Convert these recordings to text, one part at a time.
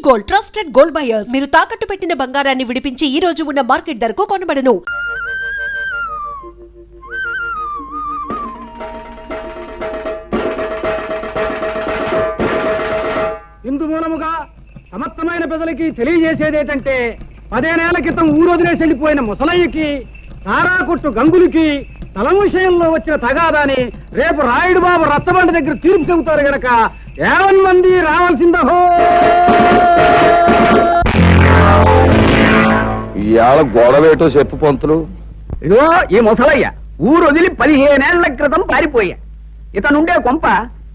Gold, trusted gold buyers. మీరు తాకట్టు పెట్టిన బంగారాన్ని విడిపించి ఈ రోజు ఉన్న మార్కెట్ ధరకు కొనబడను. ఇందు మూలముగా సమర్థమైన ప్రజలకి తెలియజేసేదేటంటే 10 ఏళ్ల క్రితం ఊరొదిలేసి వెళ్ళిపోయిన ముసలయ్యకి, తారాకుట్టు గంగులకి తలం విషయంలో వచ్చిన తగాదాని రేపు రాయుడు బాబు రచ్చబండ దగ్గర తీర్పు చెబుతారు గనక 50 మంది రావాల్సిందహో. ఇవాళ గొడవేటో చెప్పు పంతులు. ఇదిగో ఈ ముసలయ్య ఊరొదిలి 15 ఏళ్ల క్రితం పారిపోయా. ఇతనుండే కొంప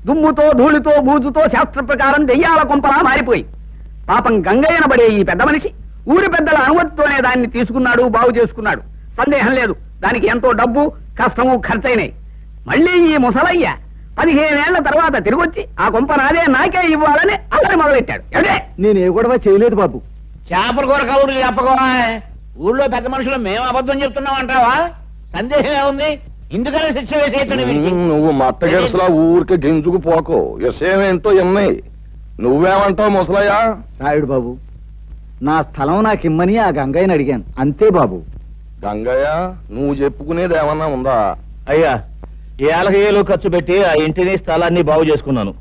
దుమ్ముతో ధూళితో బూజుతో శాస్త్ర ప్రకారం దెయ్యాల కొంపలా మారిపోయి పాపం గంగయ్యనబడే ఈ పెద్ద మనిషి ఊరి పెద్దల అనుమతితోనే దాన్ని తీసుకున్నాడు, బాగు చేసుకున్నాడు. సందేహం లేదు, దానికి ఎంతో డబ్బు కష్టము ఖర్చయినాయి. మళ్ళీ ఈ ముసలయ్య 15 ఏళ్ల తర్వాత తిరిగొచ్చి ఆ కొంప నాకే ఇవ్వాలని అల్లరి మొదలెట్టాడు. అంటే నేను ఏ గొడవ చేయలేదు బాబు. చేపల కూర కబుర్లు చెప్పకోవా. ఊళ్ళో పెద్ద మనుషులు మేము అబద్ధం చెప్తున్నాం అంటావా? సందేహం ఏముంది? ఇందుకనే శిక్ష వేసేయటం. నువ్వు మట్ట గెలుసులా ఊరికి గింజుకు పోకో. విషయమేంటో ఎన్నాయి. నువ్వేమంటావు ముసలయ్య? రాయుడు బాబు, నా స్థలం నాకు ఇమ్మని ఆ గంగయ్యని అడిగాను, అంతే బాబు. గంగయ్య, నువ్వు చెప్పుకునేది ఏమన్నా ఉందా? అయ్యా, ఏళ్ళ ఖర్చు పెట్టి ఆ ఇంటిని స్థలాన్ని బాగు చేసుకున్నాను.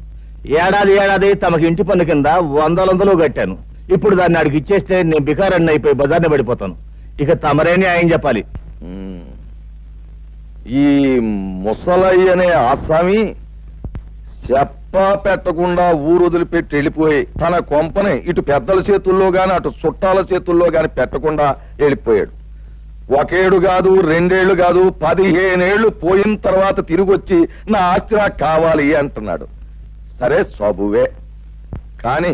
ఏడాది తమకి ఇంటి పన్ను కింద 100 కట్టాను. ఇప్పుడు దాన్ని అడిగి ఇచ్చేస్తే నేను బికారన్ని అయిపోయి బజార్ని పడిపోతాను. ఇక తమరేని ఆయన చెప్పాలి. ఈ ముసలయ్య అనే ఆసామి చెప్ప పెట్టకుండా ఊరు వదిలిపెట్టి వెళ్ళిపోయి తన కొంపని ఇటు పెద్దల చేతుల్లో గాని అటు చుట్టాల చేతుల్లో గాని పెట్టకుండా వెళ్ళిపోయాడు. 1 ఏడు కాదు, 2 ఏళ్లు కాదు, 15 ఏళ్లు పోయిన తర్వాత తిరిగొచ్చి నా ఆస్తి నాకు కావాలి అంటున్నాడు. సరే సబువే. కాని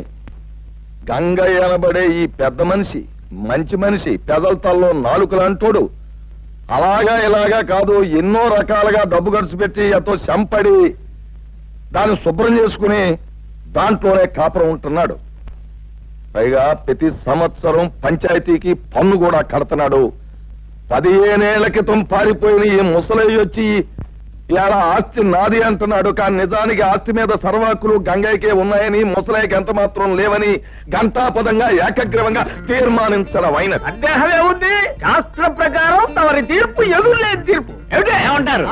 గంగయ్య అనబడే ఈ పెద్ద మనిషి మంచి మనిషి, పెదల తల్లో నాలుకలంటోడు. అలాగా ఇలాగా కాదు, ఎన్నో రకాలుగా డబ్బు ఖర్చు పెట్టి ఎంతో చంపడి దాన్ని శుభ్రం చేసుకుని దాంట్లోనే కాపురం ఉంటున్నాడు. పైగా ప్రతి సంవత్సరం పంచాయతీకి పన్ను కూడా కడుతున్నాడు. 15 ఏళ్ల క్రితం పారిపోయిన ఈ ముసలయ్య వచ్చి ఇలా ఆస్తి నాది అంటున్నాడు. కానీ నిజానికి ఆస్తి మీద సర్వాకులు గంగయ్యకే ఉన్నాయని, ముసలయ్యకి ఎంత మాత్రం లేవని ఘంటాపదంగా ఏకగ్రీవంగా తీర్మానించడం అయిన సందేహమే ఉంది. శాస్త్ర ప్రకారం తమరి తీర్పు ఎదురులేని తీర్పు. ఏమంటారు?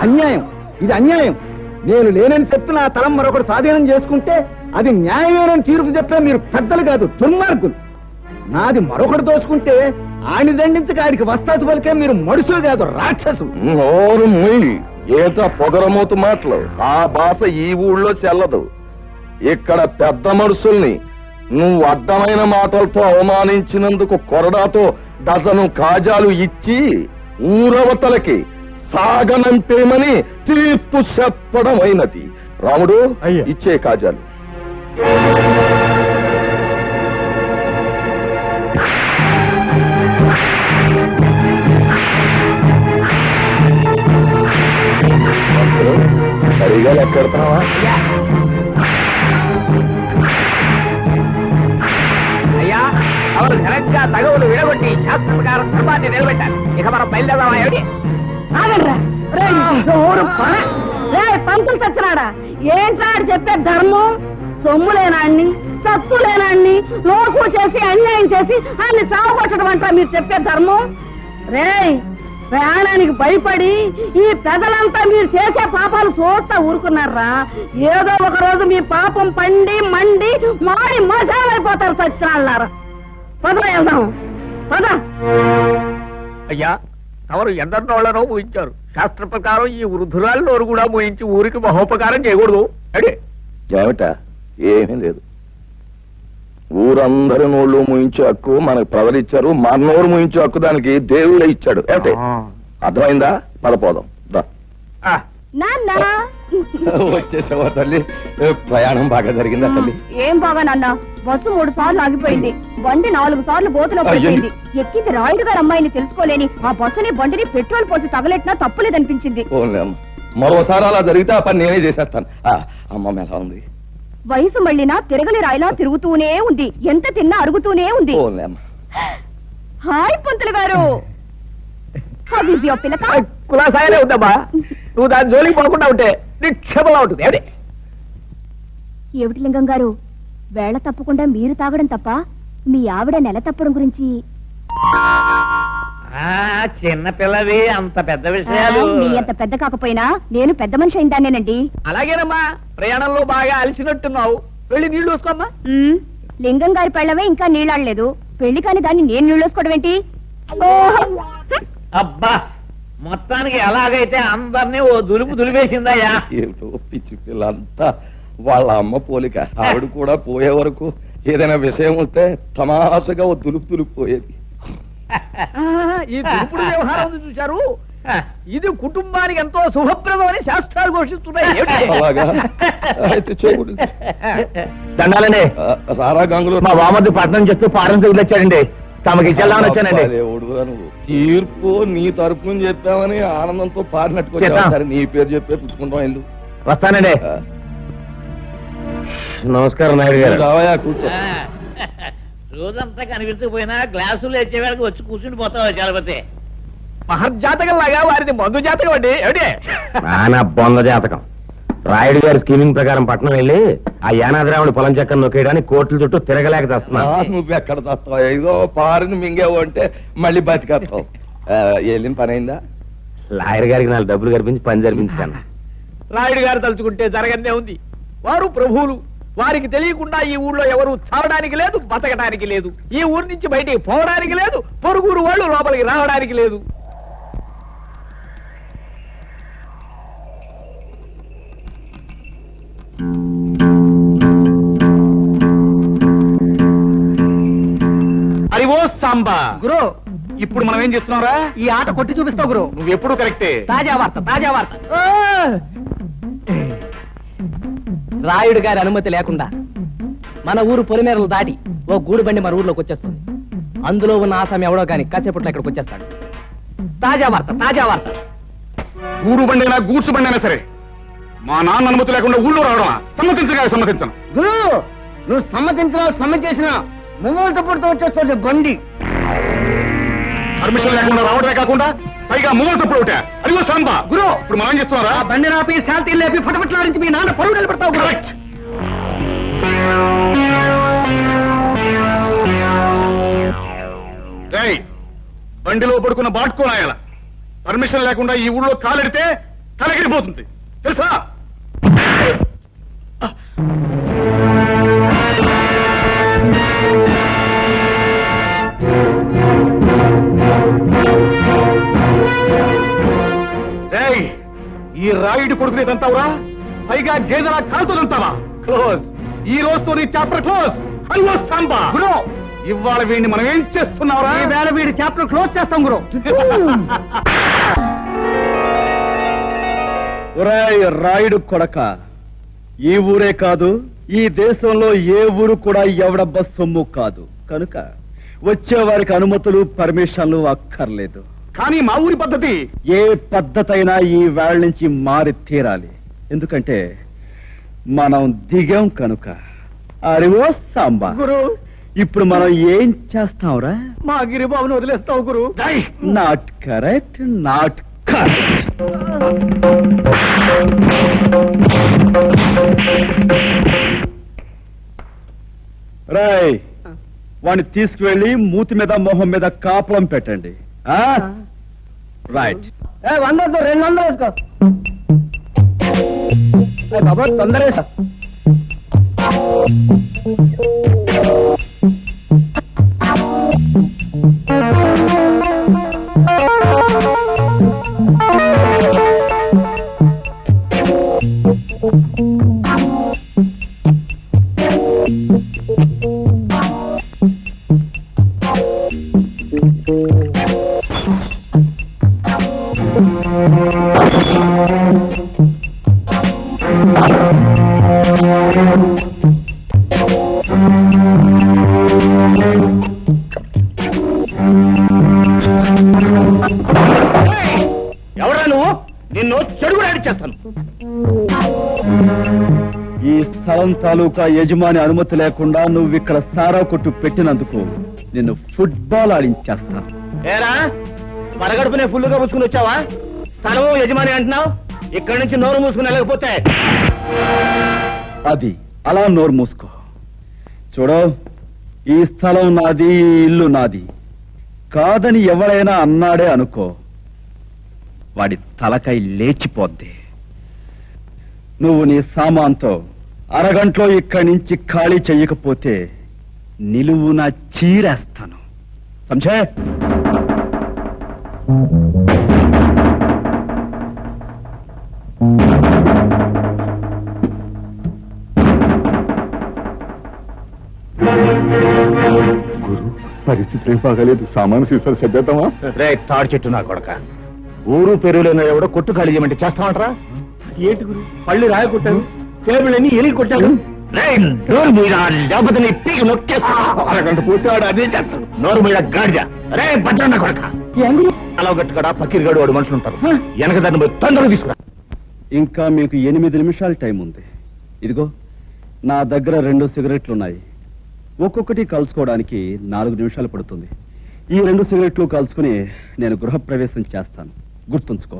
అన్యాయం, ఇది అన్యాయం. నేను లేనని చెప్పి నా తలం మరొకటి స్వాధీనం చేసుకుంటే అది న్యాయమేనని తీర్పు చెప్పే మీరు పెద్దలు కాదు, దుర్మార్గులు. నాది మరొకటి దోచుకుంటే ఆని దండించక ఆడికి వస్తాసు పలికే మీరు మనుషులు కాదు, రాక్షసు. నోరు మూయి. ఏట పొగరమూతు మాటలు. ఆ భాష ఈ ఊళ్ళో చెల్లదు. ఇక్కడ పెద్ద మనుషుల్ని నువ్వు అడ్డమైన మాటలతో అవమానించినందుకు కొరడాతో డజను కాజాలు ఇచ్చి ఊరవతలకి సాగనంపేమని తీర్పు చెప్పడం అయినది. రాముడు, ఇచ్చే కాజాలు. సరిగా లెక్కెడతావా? అయ్యా, అవరు ఘనంగా తగవులు విడగొట్టి శాస్త్ర ప్రకారం ధర్మాన్ని నిలబెట్టారు. ఇక మనం బయలుదేరదామా? ఏమిటి? పంతులు చచ్చినాడా? ఏంటాడు చెప్పే ధర్మం? సొమ్ము లేనాన్ని, సత్తు లేనాన్ని లోకు చేసి అన్యాయం చేసి అన్ని చావగొట్టడం అంటా మీరు చెప్పే ధర్మం? రేయ్, ప్రాణానికి భయపడి ఈ పెదలంతా మీరు చేసే పాపాలు చూస్తా ఊరుకున్నారా? ఏదో ఒక రోజు మీ పాపం పండి మండి మాడి మజాలైపోతారు సచ్చినాళ్ళారా. పదరా వెళ్దాం, పద. అయ్యా, తమరు ఎందరినోళ్లనో ఊహించారు. శాస్త్ర ప్రకారం ఈ వృద్ధురాలు నోరు కూడా మూయించి ఊరికి మహోపకారం చేయకూడదు. అడే ఏమిటా? ఏమీ లేదు. ఊరందరి నోళ్ళు మూయించే హక్కు మనకు ప్రజలిచ్చారు. మన నోరు మూయించే హక్కు దానికి దేవుడే ఇచ్చాడు. ఏమిటి? అర్థమైందా? పదపోదాం. వచ్చేసావా తల్లి? ప్రయాణం బాగా జరిగిందా తల్లి? ఏం బాగా నాన్న, బస్సు 3 సార్లు ఆగిపోయింది. బండి 4 సార్లు గోతులో పడిపోయింది. ఎక్కింది రాయుడు గారు అమ్మాయిని తెలుసుకోలేని ఆ బస్సుని బండిని పెట్రోల్ పోసి తగలెట్టినా తప్పులేదనిపించింది. మరోసారి అలా జరిగితే ఆ పని నేనే చేసేస్తాను. అమ్మ ఎలా ఉంది? వయసు మళ్ళినా తిరగలి రాయిలా తిరుగుతూనే ఉంది. ఎంత తిన్నా అరుగుతూనే ఉంది. హాయ్ పంతులు గారు. కులాసాయనే ఉందమ్మా. నువ్వు దాని జోలికి పోకుండా ఉంటే నిక్షేపంగా ఉంటుంది. ఏమిటి లింగం గారు, వేళ తప్పకుండా మీరు తాగడం తప్ప మీ ఆవిడ నెల తప్పడం గురించి చిన్న పిల్లవి అంత పెద్ద విషయాలు మీ అంత పెద్ద కాకపోయినా నేను పెద్ద మనిషి అయిందానేనండి. అలాగేనమ్మా, ప్రయాణంలో బాగా అలసినట్టున్నావు, వెళ్ళి నీళ్లు చూసుకోమ్మా. లింగం గారి పెళ్ళవే ఇంకా నీళ్ళాడలేదు, పెళ్లి కాని దాన్ని నేను నీళ్ళోసుకోవడం ఏంటి? అబ్బా, మొత్తానికి ఎలాగైతే అందరినీ ఓ దులుపు దులిపేసిందయ్యా. ఏమిటో పిచ్చి పిల్లంతా వాళ్ళ అమ్మ పోలిక. ఆవిడ కూడా పోయే వరకు ఏదైనా విషయం వస్తే తమాషగా ఓ దులుపు పోయేది. ఈ దులుపుడు వ్యవహారం ఉంది చూశారు, ఇది కుటుంబానికి ఎంతో శుభప్రదం అని శాస్త్రాలు ఘోషిస్తున్నాయి. అలాగా అయితే చెవుడు. దండాలండి. రారా గంగులు, మా వామద్దు పట్టణం చేస్తూ పారం వచ్చాడండి, తమకి ఇచ్చేద్దామని వచ్చానండి. నువ్వు తీర్పు నీ తరపున చెప్పామని ఆనందంతో పారినట్టుకు నీ పేరు చెప్పే పుచ్చుకుంటాం ఇల్లు. వస్తానండి. నమస్కారం నాయుడు గారు. రావయా, కూర్చో. రోజంతా కనిపించకపోయినా గ్లాసులు వచ్చేవాళ్ళకి వచ్చి కూర్చుని పోతావు చలపతి. మహర్జాతకం లాగా వారిది మందు జాతకం అండి. ఏమిటి నా బొంద జాతకం. రాయుడు గారి స్కీమింగ్ ప్రకారం పట్నం వెళ్ళి ఆ యానాదిరాముడి పొలం చెక్కను నొక్కేయడానికి కోట్ల చుట్టూ తిరగలేక తెస్తున్నా. నువ్వెక్కడ తస్తావు? ఏదో పారిని మింగేవు అంటే మళ్ళీ బతికేస్తావు. వెళ్ళిన పని అయిందా? లాయర్ గారికి 4 డబ్బులు కనిపించి పని జరిపించాను. రాయుడు గారు తలుచుకుంటే జరగనే ఉంది. వారు ప్రభువులు, వారికి తెలియకుండా ఈ ఊళ్ళో ఎవరు చావడానికి లేదు, బతకడానికి లేదు, ఈ ఊరి నుంచి బయటికి పోవడానికి లేదు, పొరుగురు వాళ్ళు లోపలికి రావడానికి లేదు. అది ఓ సాంబా గురు, ఇప్పుడు మనం ఏం చేస్తున్నారా? ఈ ఆట కొట్టి చూపిస్తావు గురు. నువ్వు ఎప్పుడు కరెక్టే. తాజా వార్త, తాజా వార్త. రాయుడు గారి అనుమతి లేకుండా మన ఊరు పొలిమేరలు దాటి ఓ గూడు బండి మన ఊర్లోకి వచ్చేస్తుంది. అందులో ఉన్న ఆసామి ఎవడో కానీ కాసేపట్లో ఇక్కడికి వచ్చేస్తాడు. తాజా వార్త, తాజా వార్త. గూడు బండైనా గూడ్సు బండైనా సరే మా నాన్న అనుమతి లేకుండా ఊళ్ళో రావడమా? సమ్మతించను. గురు, నువ్వు సమ్మతించినా సమ్మతించినా ముంగోళ్ళతో పుడుతూ వచ్చేస్తుంది బండి. పర్మిషన్ లేకుండా రావడమే కాకుండా పైగా మూల తప్పుడు ఒకటే. అదిగో సాంబా గురు, ఇప్పుడు మనం ఏం చేస్తున్నారా? బండి రాపి శాంతి లేపి ఫటఫట్లాడించి మీ నాన్న పరువు నిలబెడతావు. కరెక్ట్. బండిలో పడుకున్న బాట్కోనాయాల పర్మిషన్ లేకుండా ఈ ఊళ్ళో కాలెడితే తలగిరిపోతుంది తెలుసా? ఈ రాయుడు కొడుకునే తంతావురా, పైగా గేదెలా కాలుతో తంతావా? క్లోజ్. ఈ రోజుతో నీ చాప్టర్ క్లోజ్. హలో సాంబా. గురు, ఇవాళ వీడిని మనం ఏం చేస్తున్నావురా? ఈ వేళ వీడి చాప్టర్ క్లోజ్ చేస్తాం గురు. ఒరేయ్ రాయుడు కొడక, ఈ ఊరే కాదు ఈ దేశంలో ఏ ఊరు కూడా ఎవడబ్బ సొమ్ము కాదు. కనుక వచ్చే వారికి అనుమతులు పర్మిషన్లు అక్కర్లేదు. కానీ మా ఊరి పద్ధతి ఏ పద్ధతి అయినా ఈ వేళ నుంచి మారి తీరాలి. ఎందుకంటే మనం దిగాం కనుక. అరివో సాంబా, గురు, ఇప్పుడు మనం ఏం చేస్తాంరా? మా గిరిబాబును వదిలేస్తావు గురు. Not correct, not correct. రాయ్, వాడిని తీసుకువెళ్ళి మూతి మీద మొహం మీద కాపలం పెట్టండి. రైట్. 100 200 వేసుకో బాబా, తొందర వేసా. ఎవరా నువ్వు? నిన్ను చెడుగు చేస్తాను. ఈ స్థలం తాలూకా యజమాని అనుమతి లేకుండా నువ్వు ఇక్కడ సారా కొట్టు పెట్టినందుకు నిన్ను ఫుట్బాల్ ఆడించేస్తాను. ఏరా, పరగడుపునే ఫుల్లుగా పుచ్చుకుని వచ్చావా? స్థలము యజమాని అంటున్నావు, ఇక్కడి నుంచి నోరు మూసుకుని వెళ్ళకపోతే అది అలా నోరు మూసుకో. చూడు, ఈ స్థలం నాది, ఈ ఇల్లు నాది కాదని ఎవరైనా అన్నాడే అనుకో, వాడి తలకై లేచిపోద్ది. నువ్వు నీ సామాన్తో అరగంటలో ఇక్కడి నుంచి ఖాళీ చెయ్యకపోతే నిలువున చీరేస్తాను. సంజే? గురు, పరిస్థితి ఏం బాగాలేదు. సామాను సీసాలు సర్దేద్దామా? రే తాడి చెట్టు నా కొడక, ఊరు పెరుగులో ఎవడో కొట్టు ఖాళీ చేయమంటే చేస్తామంటారా? ఏంటి గురు, పళ్ళు రాయ కొట్టాను, టేబుల్ అన్ని ఎలిగి కొట్టాను. నోరు మీద లేకపోతే నీ పీకి నొక్కేస్తా. అరగంట పూర్తి వాడు అదే చేస్తాడు. నోరు మీద గాడిద. రే భద్రన్న కొడక, అలా గట్టుకడా పక్కిరిగాడు వాడు మనుషులు ఉంటారు. వెనక దాన్ని పోయి తొందరగా తీసుకురా. ఇంకా మీకు 8 నిమిషాలు టైం ఉంది. ఇదిగో నా దగ్గర 2 సిగరెట్లున్నాయి. ఒక్కొక్కటి కలుసుకోవడానికి 4 నిమిషాలు పడుతుంది. ఈ 2 సిగరెట్లు కలుసుకుని నేను గృహప్రవేశం చేస్తాను, గుర్తుంచుకో.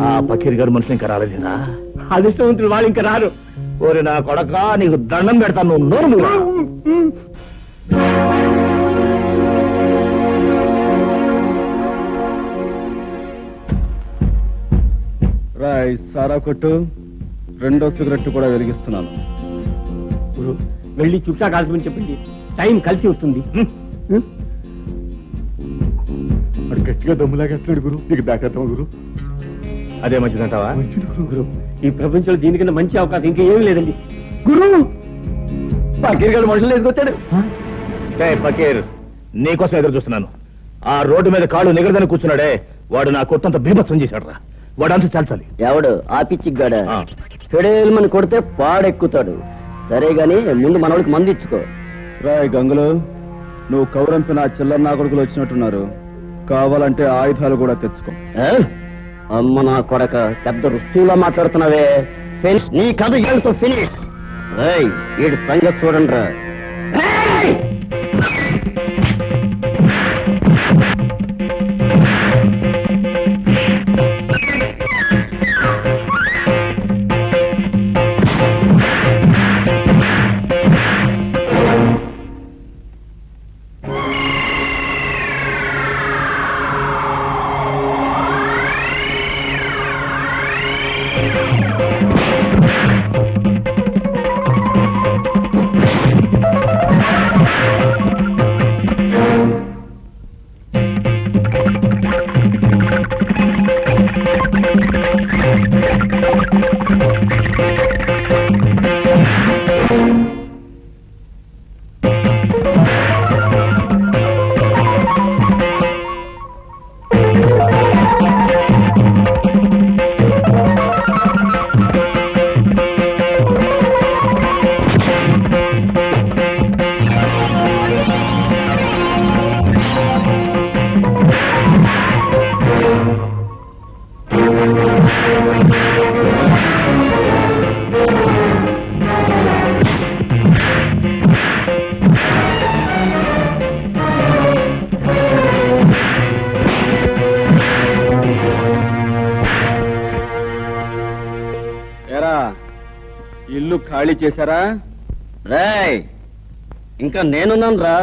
ఆ పక్కిరిగాడు మనుషులు ఇంకా రాలేదురా. అదృష్టవంతులు వాళ్ళు ఇంకా రారు. ఓరి నా కొడక, నీకు దండం పెడతాను. నువ్వు నోరు మూయరా. రాయ్ సారా కొట్టు, 2వ సిగరెట్ కూడా వెలిగిస్తున్నాను. గురు, వెళ్ళి చుట్టా కాల్చమని చెప్పండి, టైం కలిసి వస్తుంది. వాడు గట్టిగా దమ్ములాగేస్తున్నాడు గురు. నీకు దాకేద్దాం గురు. అదే మంచిదంటావా? గురు, ఈ ప్రపంచంలో దీనికన్నా మంచి అవకాశం ఇంకా ఏమీ లేదండి. గురు, పకీర్గాడు మనుషులు ఎదుకొచ్చాడు. పకీర్, నీకోసం ఎదురు చూస్తున్నాను. ఆ రోడ్డు మీద కాళ్ళు నిగరదని కూర్చున్నాడే, వాడు నా కొట్టంత బీభత్సం చేశాడు రా. వాడు అంతా చాల్చాలి. ఎవడు ఆ పిచ్చిగాడ? ఫెడేల్మని కొడితే పాడెక్కుతాడు. సరే గాని ముందు మనవాడికి మంది ఇచ్చుకో. రాయ్ గంగులు, నువ్వు కౌరంపిన చిల్లర నా కొడుకులు వచ్చినట్టున్నారు. కావాలంటే ఆయుధాలు కూడా తెచ్చుకో. అమ్మ నా కొడక, పెద్ద రుస్తువులా మాట్లాడుతున్నావే. నీ కథ ఏడుతో ఫినిష్. వీడి సంగతి చూడండి రా. ఇల్లు ఖాళీ చేశారా? రేయ్, ఇంకా నేనున్నాను రా.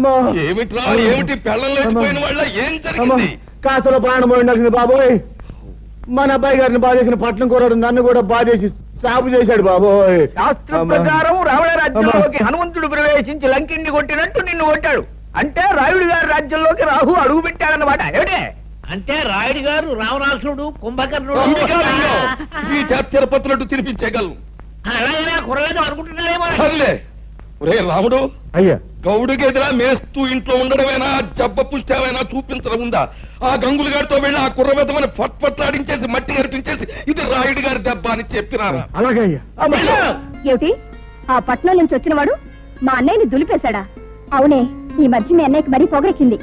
అమ్మో ఏమిట్రా ఏమిటి పెళ్ళం లేచిపోయిన వాళ్ళ ఏం అమ్మో జరిగింది? కాసులో ప్రాణం పోయిండాల్సింది బాబోయ్. మన అబ్బాయి గారిని బాధేసిన పట్నం కూరడు నన్ను కూడా బాధేసి సాగు చేశాడు బాబోయ్. శాస్త్ర ప్రకారం రావణ రాజ్యంలోకి హనుమంతుడు ప్రవేశించి లంకిని కొట్టినట్టు నిన్ను కొట్టాడు. అంటే రాయుడు గారి రాజ్యంలోకి రాహు అడుగు పెట్టాడన్నమాట. ఏమిటే అంటే రాయుడు గారు రావణాసుడు కుంభకర్ణుడు ఇది కాదు, ఈ తిరుపతినట్టు తినిపించేయగలను. అలాగే కురలేదు అనుకుంటున్నారేమో. సర్లే ఒరే రాముడు, అయ్యా గౌడుకి ఎదురా మేస్తూ ఇంట్లో ఉండడమేనా జబ్బ పుష్టామైనా చూపించడం ఉందా? ఆ గంగులు గారితో వెళ్ళి ఆ కుర్రబెద్దమని పట్లాడించేసి మట్టి కనిపించేసి ఇది రాయుడు గారి దెబ్బ అని చెప్పినారా? అలాగే అయ్యా. ఏమిటి ఆ పట్నం నుంచి వచ్చినవాడు మా అన్నయ్యని దులిపేశాడా? అవునే, ఈ మధ్య మీ అన్నయ్యకి మరీ పొగరెక్కింది.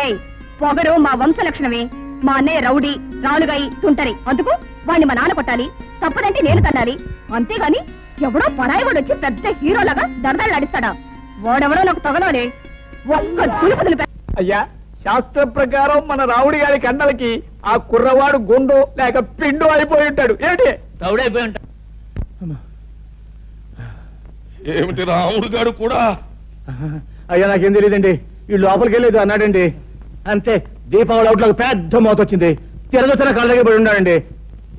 ఏయ్, పొగరు మా వంశ లక్షణమే. మా అన్నయ్య రౌడీ, రాలుగాయి, తుంటరి. అందుకు వాణ్ణి మా నాన్న కొట్టాలి, తప్పదంటే నేను తన్నాలి. అంతేగాని ఎవడో పరాయివాడు వచ్చి పెద్ద హీరోలాగా దరదలాడిస్తాడా? వాడెవడో నాకు తగలాలే. ఒక్క దులుపు దులిపే. అయ్యా, శాస్త్ర ప్రకారం మన రావుడి గారి కండలకి ఆ కుర్రవాడు గుండు లేక పిండు అయిపోయి ఉంటాడు. ఏమిటి తౌడైపోయి ఉంటాడు. ఏమిటి రాముడు గారు కూడా? అయ్యా నాకేం తెలియదండి. ఈ లోపలికి వెళ్ళేది అన్నాడండి. అంతే, దీపావళి అవుట్లోకి పెద్ద మోత వచ్చింది. తిరగొచ్చిన కళ్ళ దగ్గర పడి ఉన్నాడండి.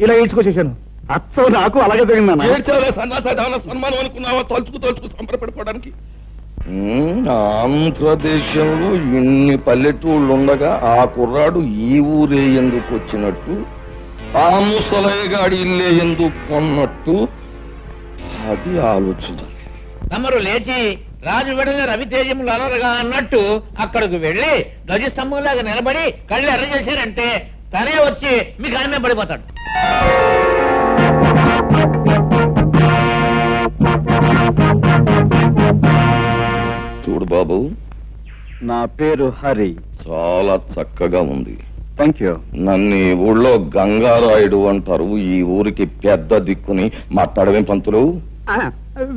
ఇలా ఈడ్చుకొచ్చేసాను. అచ్చం నాకు అలాగే జరిగిందన్న. ఏడ్చాలే సన్నాసాధారణ సన్మానం అనుకున్నావా? తలుచుకు సంబరపడిపోవడానికి. ఆంధ్రదేశంలో ఇన్ని పల్లెటూళ్ళు ఉండగా ఆ కుర్రాడు ఈ ఊరే ఎందుకు వచ్చినట్టు, ఆ ముసలయ్యగాడి ఇల్లే ఎందుకు కొన్నట్టు, అది ఆలోచించాలి. తమరు లేచి రాజు వెడల రవితేజములు అలరగా అన్నట్టు అక్కడికి వెళ్లి ధ్వజస్తంభంలాగా నిలబడి కళ్ళు ఎర్ర చేశారంటే తనే వచ్చి మీకు ఆమె పడిపోతాడు. చూడు బాబు, నా పేరు హరి. చాలా చక్కగా ఉంది. Thank you. నన్ను ఈ ఊళ్ళో గంగారాయుడు అంటారు. ఈ ఊరికి పెద్ద దిక్కుని మాట్లాడమే పంతులు.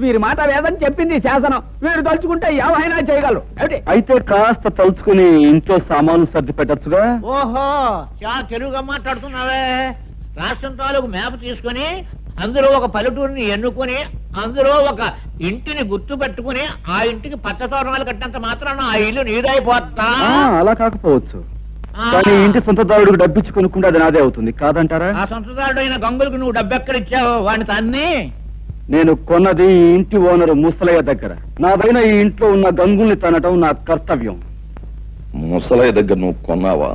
వీరి మాట వేదని చెప్పింది శాసనం. వీరు తలుచుకుంటే ఏమైనా చేయగలరు. ఏమిటి అయితే కాస్త తలుచుకుని ఇంట్లో సామాన్లు సర్ది పెట్టచ్చుగా. ఓహో, చాలా తెలుగుగా మాట్లాడుతున్నావే. రాష్ట్రం తాలూకు మ్యాప్ తీసుకుని అందులో ఒక పల్లెటూరిని ఎన్నుకొని అందులో ఒక ఇంటిని గుర్తు పెట్టుకుని ఆ ఇంటికి పచ్చ తోరణాలు కట్టినంత మాత్రాన ఆ ఇల్లు నీదైపోతా. అలా కాకపోవచ్చు, కానీ ఇంటి సొంతదారుడికి డబ్బిచ్చి కొనుక్కుంటే అది నాదే అవుతుంది కాదంటారా? ఆ సొంతదారుడు అయిన గంగులకు నువ్వు డబ్బెక్కడిచ్చావు? వాడిని తన్ని నేను కొన్నది ఈ ఇంటి ఓనరు ముసలయ్య దగ్గర. నాదైన ఈ ఇంట్లో ఉన్న గంగుల్ని తనటం నా కర్తవ్యం. ముసలయ్య దగ్గర నువ్వు కొన్నావా?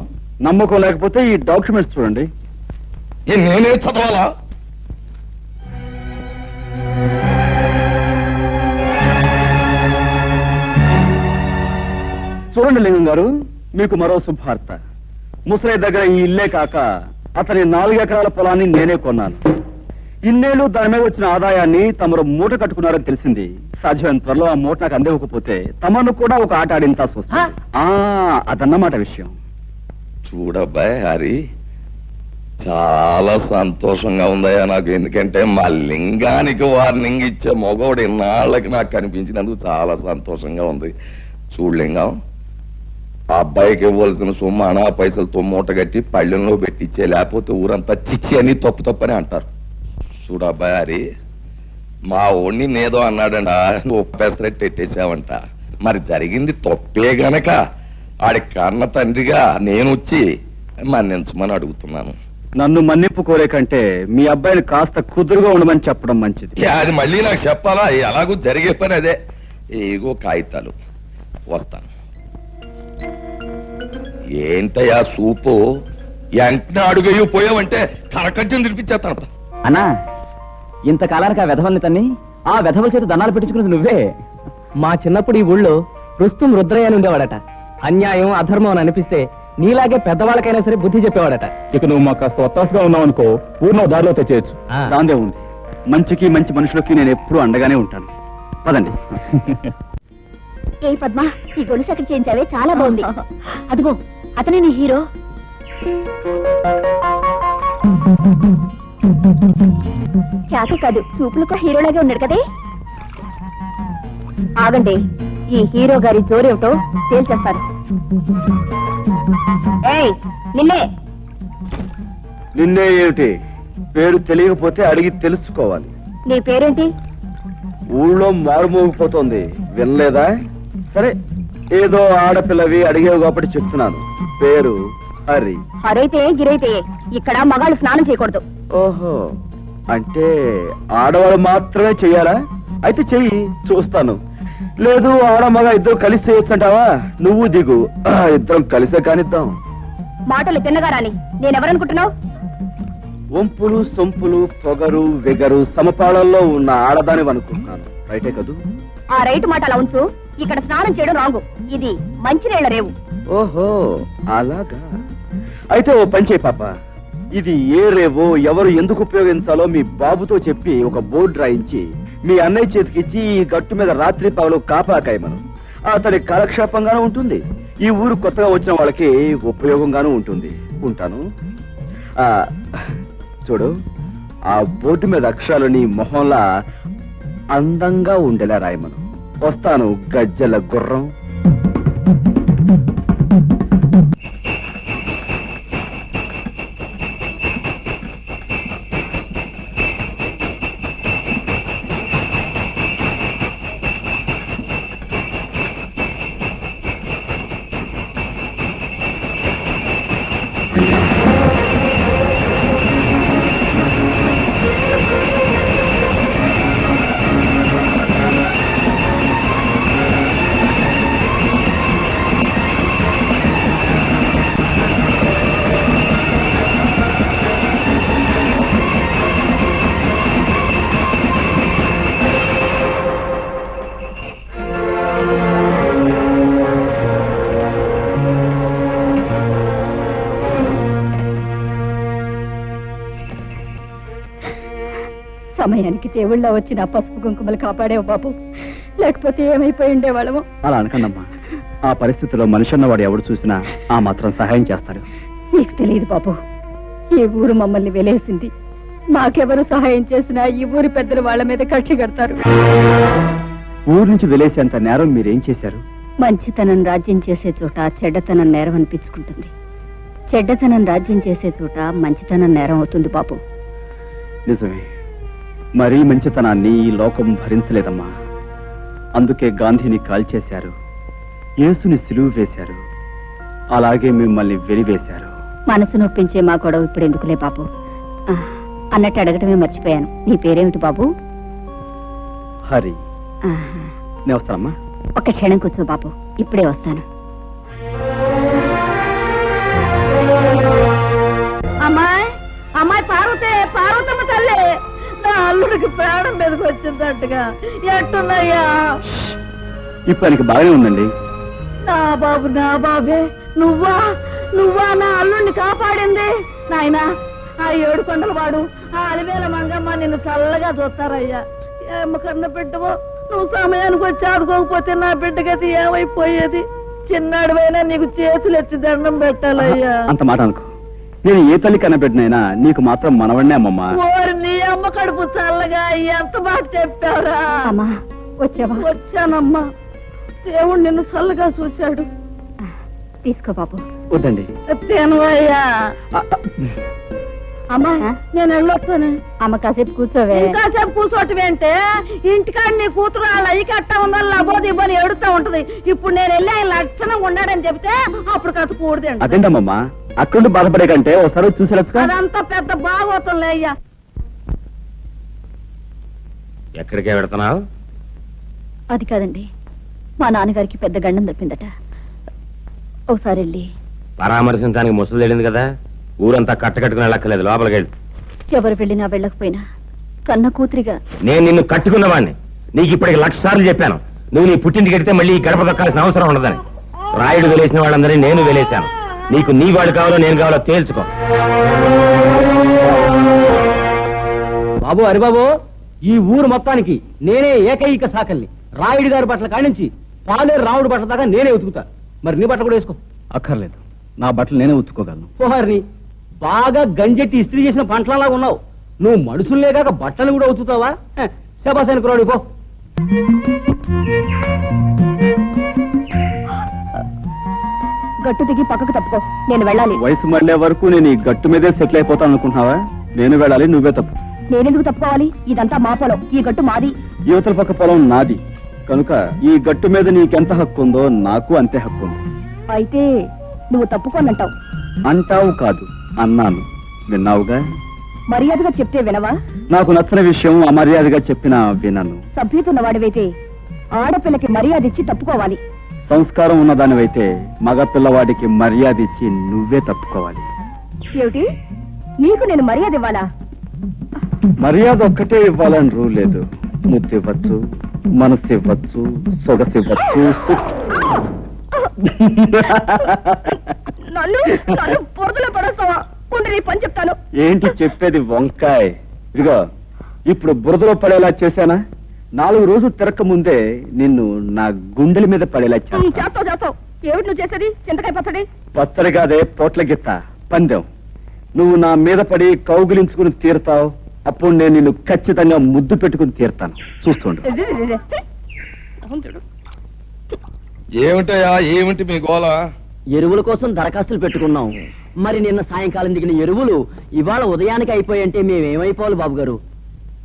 నమ్మకం లేకపోతే ఈ డాక్యుమెంట్స్ చూడండి. నేనే చదవాలా? చూడండి లింగం గారు, మీకు మరో శుభార్త. ముసలయ్య దగ్గర ఈ ఇల్లే కాక అతని 4 ఎకరాల పొలాన్ని నేనే కొన్నాను. ఇన్నేళ్లు దాని మీద వచ్చిన ఆదాయాన్ని తమరు మూట కట్టుకున్నారని తెలిసింది. సాధ్యమైన త్వరలో ఆ మూట నాకు అందివ్వకపోతే తమను కూడా ఒక ఆట ఆడింతాల్సి వస్తుంది. అదన్నమాట విషయం. చూడబ్బాయి హరి, చాలా సంతోషంగా ఉందయ్యా నాకు. ఎందుకంటే మా లింగానికి వార్నింగ్ ఇచ్చే మగవాడు ఇన్నాళ్ళకి నాకు కనిపించినందుకు చాలా సంతోషంగా ఉంది. చూడు లింగం, ఆ అబ్బాయికి ఇవ్వాల్సిన సొమ్ము అనా పైసలతో మూట కట్టి పళ్ళెంలో పెట్టించే, లేకపోతే ఊరంతా చిచ్చి అని తప్పు తప్పని అంటారు. చూడు అబ్బాయి హరి, మా ఓణ్ణి నేదో అన్నాడంట, నువ్వు పెసరెట్టు ఎట్టేసావంట. మరి జరిగింది తప్పే గనక ఆడి కన్న తండ్రిగా నేను వచ్చి మన్నించమని అడుగుతున్నాను. నన్ను మన్నింపు కోరే కంటే మీ అబ్బాయిని కాస్త కుదురుగా ఉండమని చెప్పడం మంచిది. అది మళ్ళీ నాకు చెప్పాలా? ఎలాగూ జరిగే పని అదే. ఏగో కాగితాలు, వస్తాను. ఏంటయ్యా సూపు? వెంటనే అడుగయ్యూ పోయావంటే కరకజ్జం తినిపించేస్తాను. అన్నా, ఇంతకాలానికి ఆ వెధవల్ని తన్ని ఆ వెధవల చేత దండాలు పెట్టించుకున్నది నువ్వే. మా చిన్నప్పుడు ఈ ఊళ్ళో రుస్తుం రుద్రయ్య అని ఉండేవాడట. అన్యాయం అధర్మం అని అనిపిస్తే నీలాగే పెద్దవాళ్ళకైనా సరే బుద్ధి చెప్పేవాడట. ఇక నువ్వు మాకు కాస్త ఒత్తాసుగా ఉన్నావు అనుకో, ఊరిలో దారిలో తెచ్చేయచ్చు. దాందే ఉంది. మంచికి మంచి మనుషులకి నేను ఎప్పుడూ అండగానే ఉంటాను. పదండి. ఏ పద్మ, ఈ గొలుసు ఎక్కడ చేయించావే? చాలా బాగుంది. అదిగో అతనే నీ హీరో. చాక కాదు, చూపులకు హీరోలాగే ఉన్నాడు కదే. ఆగండి, ఈ హీరో గారి జోరేమిటో తేల్చేస్తారు. ఏయ్, నిన్నే. నిన్నే ఏమిటి? పేరు తెలియకపోతే అడిగి తెలుసుకోవాలి. నీ పేరేంటి? ఊళ్ళో మారుమోగిపోతోంది, వినలేదా? సరే, ఏదో ఆడపిల్లవి అడిగేవి కాబట్టి చెప్తున్నాను. పేరు హరి. హరైతే గిరైతే ఇక్కడ మగాళ్ళు స్నానం చేయకూడదు. ఓహో, అంటే ఆడవాళ్ళు మాత్రమే చెయ్యాలా? అయితే చెయ్యి, చూస్తాను. లేదు ఆడ మగ ఇద్దరు కలిసి చేయొచ్చు అంటావా? నువ్వు దిగు, ఇద్దరం కలిసే కానిద్దాం. మాటలు తిన్నగా రాని. నేనెవరనుకుంటున్నావు? వంపులు సొంపులు పొగరు వెగరు సమపాళల్లో ఉన్న ఆడదాని అనుకుంటున్నాను. రైటే కదూ? ఆ రైట్ మాట అలా ఉంచు. ఇక్కడ స్నానం చేయడం రాంగు. ఇది మంచినీళ్ల రేవు. ఓహో, అలాగా. అయితే ఓ పని చేయి పాప, ఇది ఏ రేవో ఎవరు ఎందుకు ఉపయోగించాలో మీ బాబుతో చెప్పి ఒక బోర్డు రాయించి మీ అన్నయ్య చేతికిచ్చి ఈ గట్టు మీద రాత్రి పగలు కాపాకాయమను. అతడి కాలక్షేపంగానూ ఉంటుంది, ఈ ఊరు కొత్తగా వచ్చిన వాళ్ళకి ఉపయోగంగానూ ఉంటుంది. ఉంటాను. చూడు, ఆ బోర్డు మీద అక్షరాలు నీ మొహంలా అందంగా ఉండేలా రాయమను. వస్తాను, గజ్జల గుర్రం. సమయానికి దేవుళ్ళ వచ్చి నా పసుపు కుంకుమలు కాపాడేవు బాబు, లేకపోతే ఏమైపోయి ఉండేవాళ్ళము. అలా అనకండమ్మా, ఆ పరిస్థితిలో మనిషి అన్నవాడు ఎవడు చూసినా ఆ మాత్రం సహాయం చేస్తాడు. నీకు తెలియదు బాబు, ఈ ఊరు మమ్మల్ని వెలేసింది. మాకెవరు సహాయం చేసినా ఈ ఊరి పెద్దలు వాళ్ళ మీద కక్షి కడతారు. ఊరు నుంచి వెలేసేంత నేరం మీరేం చేశారు? మంచితనం రాజ్యం చేసే చోట చెడ్డతనం నేరం అనిపించుకుంటుంది. చెడ్డతనం రాజ్యం చేసే చోట మంచితనం నేరం అవుతుంది బాబు. నిజమే, మరీ మంచితనాన్ని ఈ లోకం భరించలేదమ్మా. అందుకే గాంధీని కాల్చేశారు, యేసుని సిలువ వేశారు, అలాగే మిమ్మల్ని వెలివేశారు. మనసు నొప్పించే మా గొడవ ఇప్పుడు ఎందుకులే బాబు. అన్నట్టు అడగటమే మర్చిపోయాను, నీ పేరేమిటి బాబు? హరి. నేను వస్తానమ్మా. ఒక్క క్షణం కూర్చో బాబు, ఇప్పుడే వస్తాను. అమ్మాయి అమ్మాయి పార్వతే, పార్వతమ్మ తల్లి, నా అల్లుడికి ప్రాణం మీదకి వచ్చిందట్టుగా. ఎట్టున్నాయ్యా? ఇప్పుడు ఆయనకి బాగానే ఉందండి. నా బాబు, నా బాబే, నువ్వా నువ్వా నా అల్లుడిని కాపాడింది? నాయనా, ఆ 7 కొండల వాడు, ఆ అలివేల మంగమ్మ నిన్ను చల్లగా చూస్తారయ్యా. ఏమ కన్న బిడ్డవో, నువ్వు సమయానికి వచ్చి ఆదుకోకపోతే నా బిడ్డ గతి ఏమైపోయేది? చిన్నాడువైనా నీకు చేతులు ఎత్తి దండం పెట్టాలయ్యా. అంత మాట అనుకో, నేను ఏ తల్లి కనబెట్టినైనా నీకు మాత్రం మనవడినే అమ్మమ్మా. ఓరి నీ అమ్మ కడుపు చల్లగా ఎంత మాట చెప్పారా? అమ్మా వచ్చావా? వచ్చానమ్మా, దేవుడు నిన్ను చల్లగా చూశాడు. తీసుకో బాబు. వద్దండి. తేనవయ్యా. అమ్మా నేను వెళ్ళొస్తాను. అమ్మ కాసేపు కూర్చోవే. కాసేపు కూర్చోటమేంటే, ఇంటికాడ నీ కూతురు వాళ్ళ అయ్యి కట్ట ఉందని లబోది ఇవ్వని ఎడుతూ ఉంటది. ఇప్పుడు నేను వెళ్ళి ఆయన లక్షణంగా ఉన్నాడని చెప్తే అప్పుడు కథ కూడదండి. అదేంటమ్మా, అక్కడ బాధపడే కంటే ఒకసారి చూసేరచ్చుగా. అదంతా పెద్ద బాగోతుందిలే అయ్యా. ఎక్కడికే పెడుతున్నావు? అది కాదండి, మా నాన్నగారికి పెద్ద గండం తప్పిందట. ఒకసారి వెళ్ళి పరామర్శించడానికి ముసలు వెళ్ళింది కదా, ఊరంతా కట్టుకట్టుకుని వెళ్ళక్కర్లేదు, లోపలికి వెళ్ళి. ఎవరు వెళ్ళినా వెళ్ళకపోయినా కన్న కూతురిగా నేను నిన్ను కట్టుకున్నవాడిని. నీకు ఇప్పటికి 1,00,000 సార్లు చెప్పాను, నువ్వు నీ పుట్టింటికి వెడితే మళ్ళీ ఈ గడప దొక్కాల్సిన అవసరం ఉండదని. రాయుడు వెలేసిన వాళ్ళందరినీ నేను వెలేశాను. నీకు నీ వాడు కావాలో నేను కావాలో తేల్చుకో. బాబు, హరిబాబు, ఈ ఊరు మొత్తానికి నేనే ఏకైక సాకల్ని. రాయుడు గారి బట్టల కానించి పాలేరు రాముడు బట్టల దాకా నేనే ఉతుకుతా. మరి నీ బట్టలు కూడా వేసుకో. అక్కర్లేదు, నా బట్టలు నేనే ఉతుక్కోగలను. పోహారిని బాగా గంజెట్టి ఇస్త్రీ చేసిన పంటలలాగా ఉన్నావు. నువ్వు మనుషుల్నే కాక బట్టలు కూడా ఉతుకుతావా? శబాసానికి రాడు పో. గట్టు దిగి పక్కకు తప్పుకో, నేను వెళ్ళాలి. వయసు మళ్ళే వరకు నేను ఈ గట్టు మీదే సెటిల్ అయిపోతాను అనుకుంటున్నావా? నేను వెళ్ళాలి, నువ్వే తప్పు. నేనెందుకు తప్పుకోవాలి? ఇదంతా మా పొలం, ఈ గట్టు మాది. యువతల పక్క పొలం నాది, కనుక ఈ గట్టు మీద నీకెంత హక్కు ఉందో నాకు అంతే హక్కు ఉంది. అయితే నువ్వు తప్పుకోనంటావు. అంటావు కాదు, అన్నాను. విన్నావుగా. మర్యాదగా చెప్తే వినవా? నాకు నచ్చని విషయం అమర్యాదగా చెప్పినా వినను. సభ్యుతున్నవాడివైతే ఆడపిల్లకి మర్యాద ఇచ్చి తప్పుకోవాలి. సంస్కారం ఉన్నదానివైతే మగ పిల్లవాడికి మర్యాద ఇచ్చి నువ్వే తప్పుకోవాలి. ఏమిటి, నీకు నేను మర్యాద ఇవ్వాలా? మర్యాద ఒక్కటే ఇవ్వాలని రూల్ లేదు. ముద్దు ఇవ్వచ్చు, మనసు ఇవ్వచ్చు, సొగసు ఇవ్వచ్చు. నన్ను బురదలో పడేస్తావా? నీ పని చెప్తాను. ఏంటి చెప్పేది వంకాయ్? ఇదిగో, ఇప్పుడు బురదలో పడేలా చేశానా? 4 రోజులు తిరక్క ముందే నిన్ను నా గుండెల మీద పడేలా చేస్తావు. ఏమిటి నువ్వు చేసేది? చింతకాయ పచ్చడి? పచ్చడి కాదే, పోట్ల గిత్త పందెం. నువ్వు నా మీద పడి కౌగిలించుకుని తీరుతావు. అప్పుడు నేను నిన్ను ఖచ్చితంగా ముద్దు పెట్టుకుని తీరుతాను. చూస్తుండు. ఏమిటయా, ఏమిటి మీ గోల? ఎరువుల కోసం దరఖాస్తులు పెట్టుకున్నాం. మరి నిన్న సాయంకాలం దిగిన ఎరువులు ఇవాళ ఉదయానికి అయిపోయంటే మేమేమైపోవాలి బాబు గారు?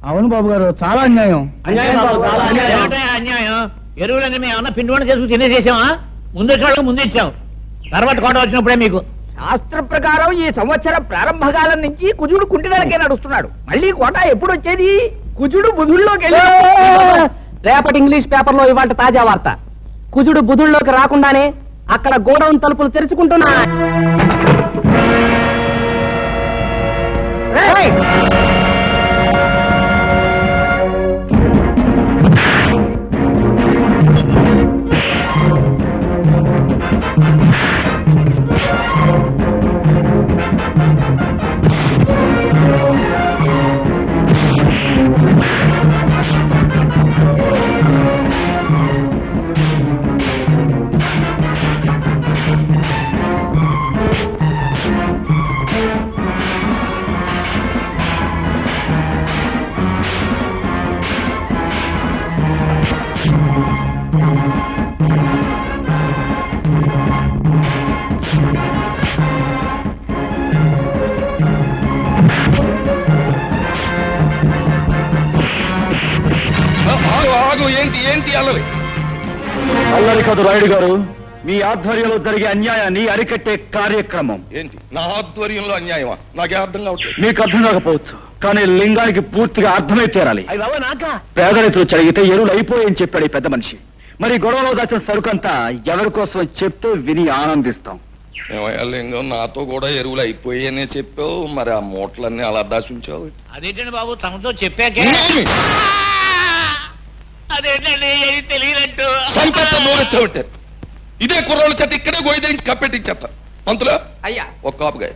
అవును బాబు గారు, చాలా అన్యాయం. అన్యాయం. ఎరువులన్నీ మేము ఏమన్నా పిండి వంట చేసుకుని తినేసేసామా? ముందు ముందు ఇచ్చాం, తర్వాత కోట వచ్చినప్పుడే మీకు. శాస్త్ర ప్రకారం ఈ సంవత్సరం ప్రారంభకాలం నుంచి కుజుడు కుంటినలకే నడుస్తున్నాడు. మళ్ళీ కోట ఎప్పుడు వచ్చేది? కుజుడు బుధుల్లోకి రేపటి ఇంగ్లీష్ పేపర్ లో ఇవాళ తాజా వార్త. కుజుడు బుధుల్లోకి రాకుండానే అక్కడ గోడౌన్ తలుపులు తెరుచుకుంటున్నా. అల్లరి కాదు రాయుడు గారు, మీ ఆధ్వర్యంలో జరిగే అన్యాయాన్ని అరికట్టే కార్యక్రమం. ఏంటి నా ఆధ్వర్యంలో అన్యాయమా? నాకే అర్థం కావట్లేదు. మీకు అర్థం కాకపోవచ్చు, కానీ లింగానికి పూర్తిగా అర్థమై తీరాలి. పేద రైతులు చదివితే ఎరువులు అయిపోయాయని చెప్పాడు ఈ పెద్ద మనిషి. మరి గొడవలో దాచిన సరుకంతా ఎవరి కోసం చెప్తే విని ఆనందిస్తాం. ఏమయ్యా లింగం, నాతో కూడా ఎరువులు అయిపోయాయనే చెప్పావు, మరి ఆ మూటలన్నీ అలా దాచుంచావు. అదేంటండి బాబు, తమతో చెప్పాకే. అదేంటండి తెలియనట్టు నూనెత్తే ఉంటారు. ఇదే కుర్రోళ్ళ చేత ఇక్కడే గోయిదేంచి కప్పెట్టించేస్తారు. మంతులా అయ్యా ఒక్క కాపుగా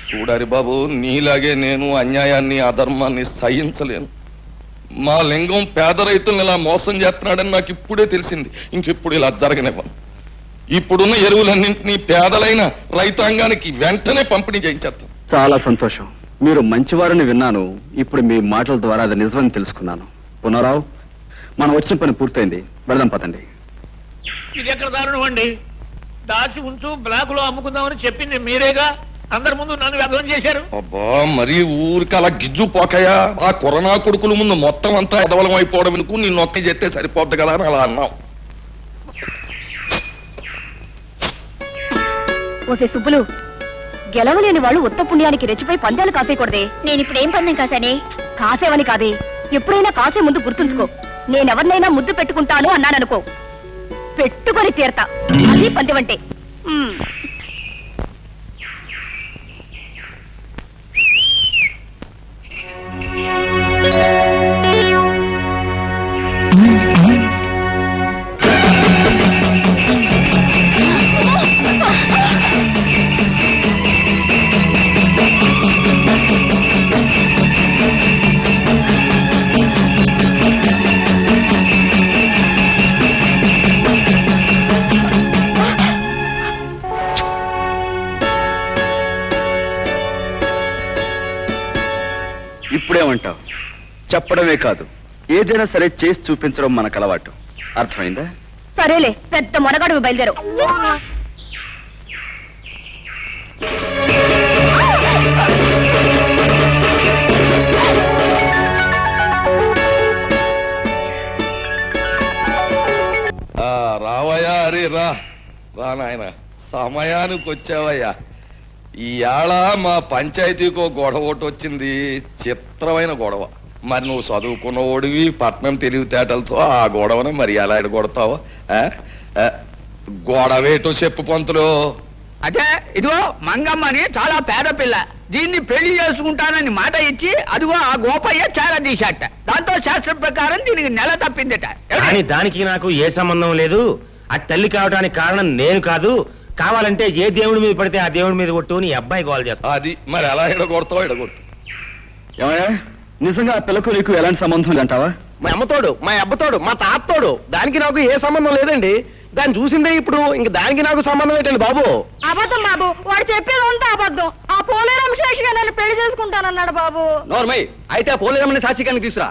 చూడారి బాబు, నీలాగే నేను అన్యాయాన్ని అధర్మాన్ని సహించలేను. మా లింగం పేద రైతులను ఇలా మోసం చేస్తున్నాడని నాకు ఇప్పుడే తెలిసింది. ఇంకెప్పుడు ఇలా జరగనివ్వను. ఇప్పుడున్న ఎరువులన్నింటినీ పేదలైన రైతాంగానికి వెంటనే పంపిణీ చేయించేస్తాం. చాలా సంతోషం, మీరు మంచివారని విన్నాను. ఇప్పుడు మీ మాటల ద్వారా అది నిజమని తెలుసుకున్నాను. పునరావు, మనం వచ్చిన పని పూర్తయింది, వెళదాం పదండి. ఇది ఎక్కడ దారుణం అండి? దాచి ఉంచు బ్లాక్ లో అమ్ముకుందామని చెప్పింది మీరేగా. అందరి ముందు నన్ను వ్యర్థం చేశారు. అబ్బా, మరి ఊరికి అలా గిజ్జు పోకయా? ఆ కరోనా కొడుకుల ముందు మొత్తం అంతా ఎదవలం అయిపోవడం ఎందుకు? నిన్ను ఒక్క చెప్తే సరిపోద్ది కదా అని అలా అన్నావు. ఓసే సుబ్బులు, గెలవలేని వాళ్ళు ఉత్త పుణ్యానికి రెచ్చిపోయి పందాలు కాసేయకూడదే. నేను ఇప్పుడు ఏం పందెం కాసానే? కాసేవని కాదే, ఎప్పుడైనా కాసే ముందు గుర్తుంచుకో. నేనెవరినైనా ముద్దు పెట్టుకుంటాను అన్నాననుకో, పెట్టుకొని తీరతా. అది పందెమంటే. ఇప్పుడేమంటావు? చెప్పడమే కాదు, ఏదైనా సరే చేసి చూపించడం మనకు అలవాటు. అర్థమైందా? సరేలే, పెద్ద మొనగాడు బయలుదేరు. రా రా నాయన, సమయానికి వచ్చావయ్యా. ఇవాళ మా పంచాయతీకో గొడవ ఒకటి వచ్చింది, చిత్రమైన గొడవ. మరి నువ్వు చదువుకున్న ఓడివి, పట్నం తెలివితేటలతో ఆ గొడవను మరి ఎలా ఎడగొడతావు? గొడవేటో చెప్పు పంతులు. అదే ఇదిగో మంగమ్మని చాలా పేద పిల్ల, దీన్ని పెళ్లి చేసుకుంటానని మాట ఇచ్చి అదిగో ఆ గోపయ్య చాలా తీశాట. దాంతో శాస్త్రం ప్రకారం దీనికి నెల తప్పిందట. కానీ దానికి నాకు ఏ సంబంధం లేదు. ఆ తల్లి కావడానికి కారణం నేను కాదు. కావాలంటే ఏ దేవుడి మీద పడితే ఆ దేవుడి మీద కొట్టు నీ అబ్బాయి గోల్ చేస్తా. అది మరి ఎలా ఎడగొడతావు? ఎడగొట్టు. ఏమయ్యా, నిజంగా ఆ పిల్లకు నీకు ఎలాంటి సంబంధం లేదంటావా? మా అమ్మతోడు, మా అబ్బతోడు, మా తాతతోడు, దానికి నాకు ఏ సంబంధం లేదండి. దాన్ని చూసిందే ఇప్పుడు, ఇంక దానికి నాకు సంబంధం ఏంటండి బాబు? అబద్ధం బాబు, వాడు చెప్పేది అంతా అబద్ధం. ఆ పోలేరమ్మ సాక్షిగా నన్ను పెళ్లి చేసుకుంటానన్నాడు బాబు. నోర్మై, అయితే ఆ పోలేరమ్మని సాక్షిగానికి తీసురా.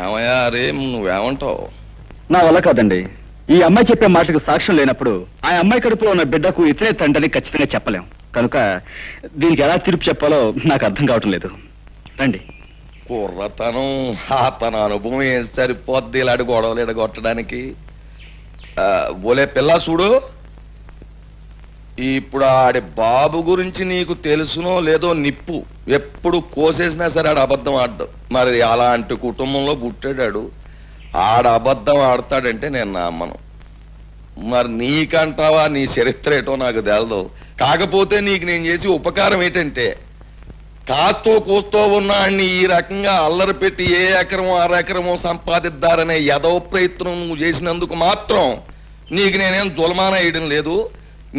ఏమయ్యా రే, నువ్వేమంటావు? నా వల్ల కాదండి. ఈ అమ్మాయి చెప్పే మాటకు సాక్ష్యం లేనప్పుడు ఆ అమ్మాయి కడుపులో ఉన్న బిడ్డకు ఇతనే తండ్రిని ఖచ్చితంగా చెప్పలేం. కనుక దీనికి ఎలా తీర్పు చెప్పాలో నాకు అర్థం కావటం లేదు. రండి. కుర్రతనం, తన అనుభవం ఏం సరిపోద్ది ఇలాంటి గొడవలు ఎడగొట్టడానికి? ఓలే పిల్ల చూడు, ఇప్పుడు ఆడి బాబు గురించి నీకు తెలుసునో లేదో, నిప్పు ఎప్పుడు కోసేసినా సరే ఆడ అబద్ధం ఆడ్డు. మరి అలాంటి కుటుంబంలో పుట్టాడాడు, ఆడ అబద్ధం ఆడతాడంటే నేను నమ్మను. మరి నీకంటావా, నీ చరిత్ర ఏటో నాకు తెలదు. కాకపోతే నీకు నేను చేసి ఉపకారం ఏంటంటే, కాస్తో కూస్తో ఉన్నాన్ని ఈ రకంగా అల్లరి పెట్టి ఏ ఎకరమో అరెకరమో సంపాదిద్దారనే యదో ప్రయత్నం నువ్వు చేసినందుకు మాత్రం నీకు నేనేం జులమాన వేయడం లేదు.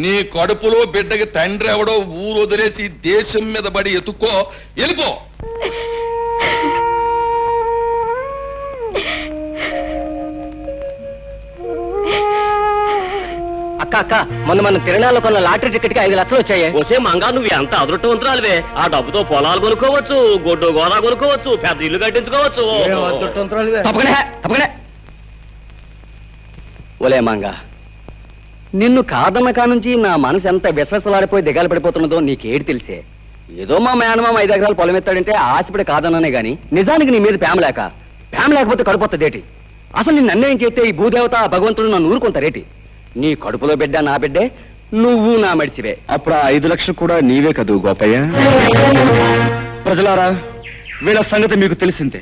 నీ కడుపులో బిడ్డకి తండ్రి ఎవడో ఊరు వదిలేసి దేశం మీద పడి ఎత్తుక్కో, వెళ్ళిపో. అక్క అక్క, మన తిరణాల్లో కొన్న లాటరీ టికెట్ కి 5 లక్షలు వచ్చాయి. వచ్చే మంగా నువ్వు ఎంత అదృష్టవంతురాలివే. ఆ డబ్బుతో పొలాలు కొనుక్కోవచ్చు, గొడ్డు గోదా కొనుక్కోవచ్చు, పెద్ద ఇల్లు కట్టించుకోవచ్చు. తప్పకనే ఒలే మంగా, నిన్ను కాదన్న కానుంచి నా మనసు ఎంత విశ్వాసలాడిపోయి దిగాలు పడిపోతున్నదో నీకేడు తెలిసే. ఏదో మా మేనమామ 5 ఎకరాలు పొలం ఎత్తాడంటే ఆశపడి కాదన్నానే గాని నిజానికి నీ మీద ప్రేమ లేకపోతే కడుపుతదేటి? అసలు నిన్ను అన్యాయం చేస్తే ఈ భూదేవత భగవంతుడు నన్ను ఊరుకుంటారేటి? నీ కడుపులో బిడ్డ నా బిడ్డే, నువ్వు నా మడిచివే. అప్పుడు ఆ 5 లక్షలు కూడా నీవే కదూ గోపయ్య? ప్రజలారా, వీళ్ళ సంగతి మీకు తెలిసిందే.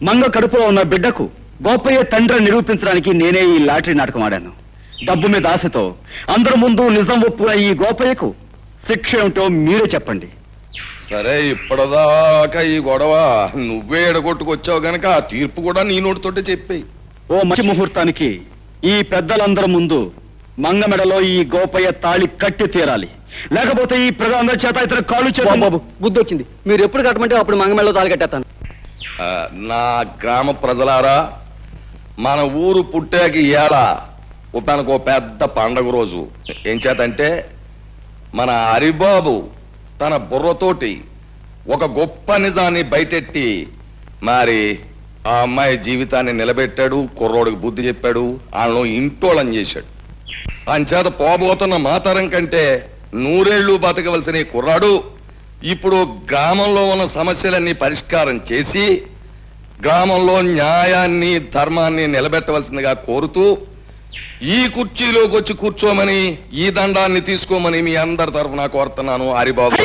మంగ కడుపులో ఉన్న బిడ్డకు గోపయ్య తండ్రి నిరూపించడానికి నేనే ఈ లాటరీ నాటకం ఆడాను. డబ్బు మీద ఆశతో అందరి ముందు నిజం ఒప్పున ఈ గోపయ్యకు శిక్ష ఏమిటో మీరే చెప్పండి. సరే, ఇప్పటిదాకా ఈ గొడవ నువ్వే ఎడగొట్టుకొచ్చావు గనక ఆ తీర్పు కూడా నీ నోటితోటే చెప్పేయి. ఓ మంచి ముహూర్తానికి ఈ పెద్దలందరి ముందు మంగ మెడలో ఈ గోపయ్య తాళి కట్టి తీరాలి. లేకపోతే ఈ ప్రజలందరి చేత ఇతర కాళ్ళు చేత. బాబు, బుద్ధి వచ్చింది. మీరు ఎప్పుడు కట్టమంటే అప్పుడు మంగమెళ్ళలో తాళి కట్టేస్తాను. నా గ్రామ ప్రజలారా, మన ఊరు పుట్టాకి ఇవాళ మనకు పెద్ద పండగ రోజు. ఏం చేతంటే, మన హరిబాబు తన బుర్రతోటి ఒక గొప్ప నిజాన్ని బయటెట్టి మరి ఆ అమ్మాయి జీవితాన్ని నిలబెట్టాడు, కుర్రోడికి బుద్ధి చెప్పాడు, వాళ్ళను ఇంటోళం చేశాడు. అంచేత పోబోతున్న మాతరం కంటే 100 ఏళ్ళు బతకవలసిన ఈ కుర్రాడు ఇప్పుడు గ్రామంలో ఉన్న సమస్యలన్నీ పరిష్కారం చేసి గ్రామంలో న్యాయాన్ని ధర్మాన్ని నిలబెట్టవలసిందిగా కోరుతూ ఈ కుర్చీలోకి వచ్చి కూర్చోమని, ఈ దండాన్ని తీసుకోమని మీ అందరి తరఫున కోరుతున్నాను. హరిబాబు.